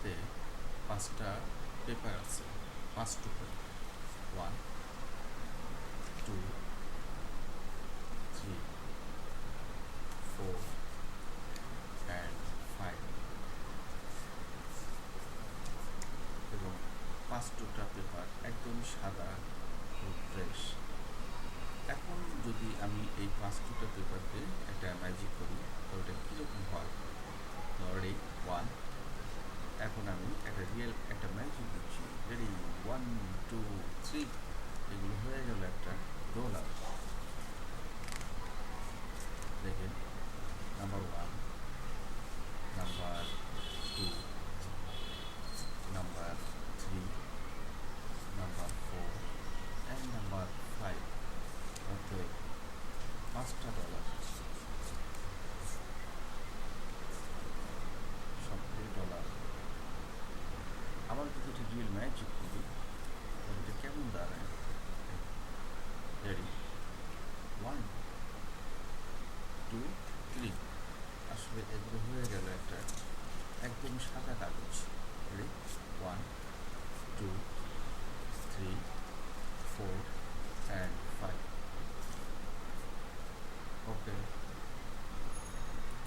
এটাতে 5টা পেপার আছে, 5 টুকরো। 1 2 3 4 and 5 এবং 5 টুকরা পেপার একদম সাদা ও ফ্রেশ। এখন যদি আমি এই 5 টুকরা পেপারকে একটা ম্যাজিক করি তো ওটা কীরকম হয়? রেডি 1। এখন আমি একটা ম্যাজিক দিচ্ছি। রেডি 1 2 3, এগুলো হয়ে গেল একটা ডলার। দেখেন, number 1, number 2, number 3, number 4 and number 5। অতএব 5টা ডলার, সবগুলো ডলার। আবার যদি এটা রিয়েল ম্যাজিক করি তাহলে এটা কেমন দাঁড়ায়? রেডি 1 2 3, আসলে এগুলো হয়ে গেল একটা একদম সাদা কাগজ। Ready 1 2 3 4 and 5। ওকে।